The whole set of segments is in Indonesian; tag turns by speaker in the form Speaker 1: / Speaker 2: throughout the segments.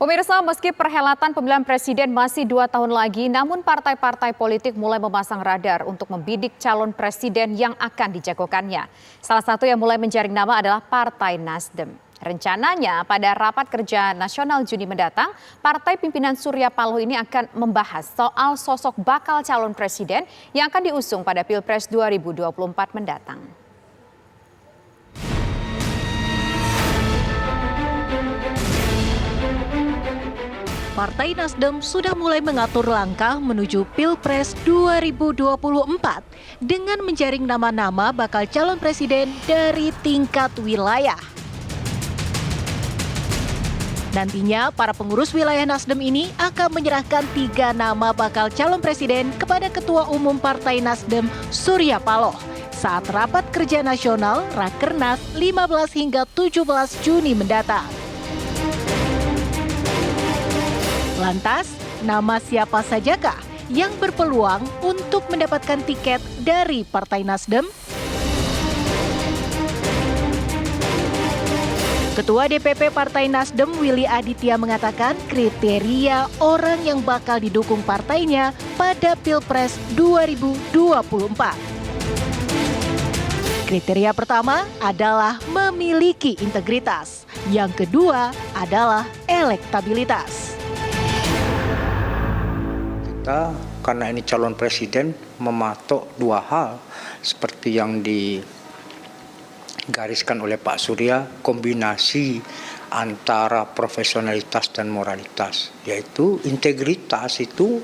Speaker 1: Pemirsa, meski perhelatan pemilihan presiden masih 2 tahun lagi, namun partai-partai politik mulai memasang radar untuk membidik calon presiden yang akan dijagokannya. Salah satu yang mulai menjaring nama adalah Partai Nasdem. Rencananya pada rapat kerja nasional Juni mendatang, partai pimpinan Surya Paloh ini akan membahas soal sosok bakal calon presiden yang akan diusung pada Pilpres 2024 mendatang.
Speaker 2: Partai Nasdem sudah mulai mengatur langkah menuju Pilpres 2024 dengan menjaring nama-nama bakal calon presiden dari tingkat wilayah. Nantinya, para pengurus wilayah Nasdem ini akan menyerahkan 3 nama bakal calon presiden kepada Ketua Umum Partai Nasdem, Surya Paloh, saat rapat kerja nasional Rakernas 15 hingga 17 Juni mendatang. Lantas, nama siapa sajakah yang berpeluang untuk mendapatkan tiket dari Partai Nasdem? Ketua DPP Partai Nasdem Willy Aditya mengatakan kriteria orang yang bakal didukung partainya pada Pilpres 2024. Kriteria pertama adalah memiliki integritas. Yang kedua adalah elektabilitas.
Speaker 3: Kita karena ini calon presiden mematok 2 hal seperti yang digariskan oleh Pak Surya, kombinasi antara profesionalitas dan moralitas, yaitu integritas itu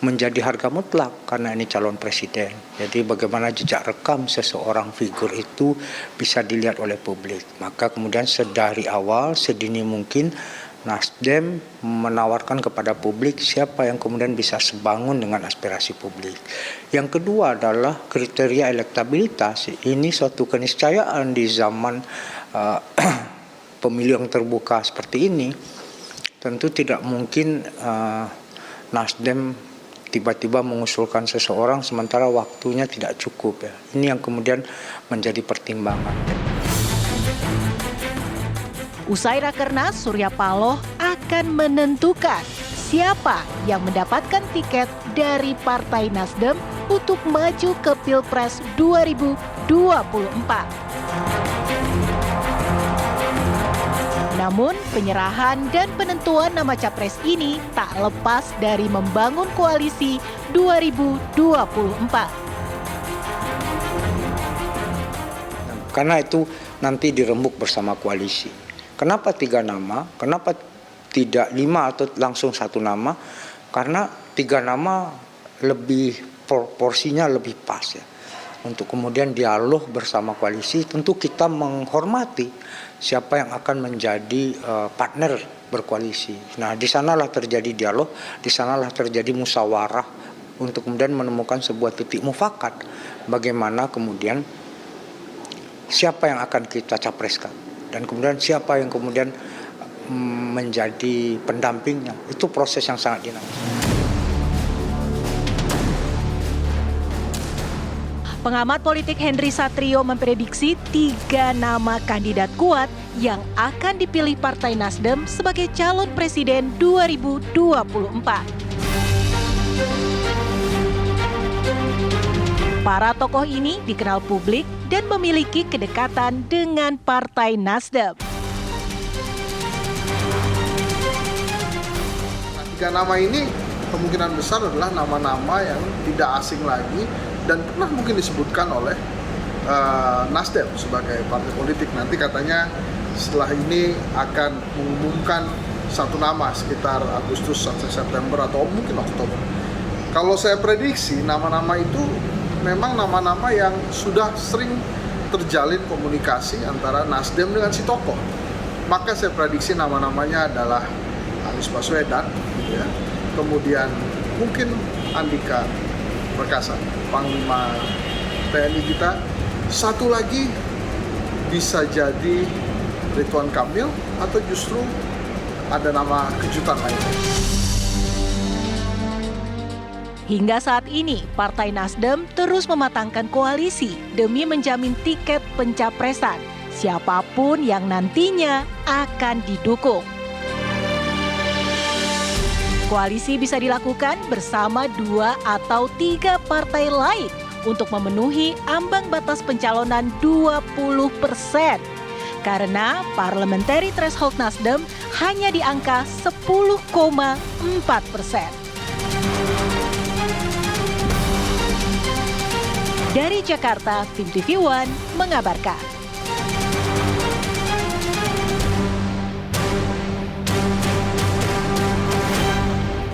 Speaker 3: menjadi harga mutlak karena ini calon presiden. Jadi bagaimana jejak rekam seseorang figur itu bisa dilihat oleh publik. Maka kemudian sedari awal, sedini mungkin Nasdem menawarkan kepada publik siapa yang kemudian bisa sebangun dengan aspirasi publik. Yang kedua adalah kriteria elektabilitas. Ini suatu keniscayaan di zaman pemilu yang terbuka seperti ini. Tentu tidak mungkin Nasdem tiba-tiba mengusulkan seseorang sementara waktunya tidak cukup. Ini yang kemudian menjadi pertimbangan.
Speaker 2: Usai Rakernas, Surya Paloh akan menentukan siapa yang mendapatkan tiket dari Partai Nasdem untuk maju ke Pilpres 2024. Namun, penyerahan dan penentuan nama capres ini tak lepas dari membangun koalisi 2024.
Speaker 3: Karena itu nanti dirembuk bersama koalisi. Kenapa 3 nama? Kenapa tidak 5 atau langsung 1 nama? Karena 3 nama lebih porsinya lebih pas ya. Untuk kemudian dialog bersama koalisi, tentu kita menghormati siapa yang akan menjadi partner berkoalisi. Nah, di sanalah terjadi dialog, di sanalah terjadi musyawarah untuk kemudian menemukan sebuah titik mufakat. Bagaimana kemudian siapa yang akan kita capreskan? Dan kemudian siapa yang kemudian menjadi pendampingnya. Itu proses yang sangat dinamis.
Speaker 2: Pengamat politik Henry Satrio memprediksi 3 nama kandidat kuat yang akan dipilih Partai Nasdem sebagai calon presiden 2024. Para tokoh ini dikenal publik dan memiliki kedekatan dengan Partai Nasdem.
Speaker 4: 3 nama ini kemungkinan besar adalah nama-nama yang tidak asing lagi dan pernah mungkin disebutkan oleh Nasdem sebagai partai politik. Nanti katanya setelah ini akan mengumumkan 1 nama sekitar Agustus sampai September atau mungkin Oktober. Kalau saya prediksi nama-nama itu memang nama-nama yang sudah sering terjalin komunikasi antara Nasdem dengan si tokoh. Maka saya prediksi nama-namanya adalah Anies Baswedan, ya. Kemudian mungkin Andika Perkasa, Panglima TNI kita. Satu lagi bisa jadi Ridwan Kamil atau justru ada nama kejutan lainnya.
Speaker 2: Hingga saat ini, Partai Nasdem terus mematangkan koalisi demi menjamin tiket pencapresan siapapun yang nantinya akan didukung. Koalisi bisa dilakukan bersama 2 atau 3 partai lain untuk memenuhi ambang batas pencalonan 20%. Karena parliamentary threshold Nasdem hanya di angka 10,4%. Dari Jakarta, Tim TV One mengabarkan.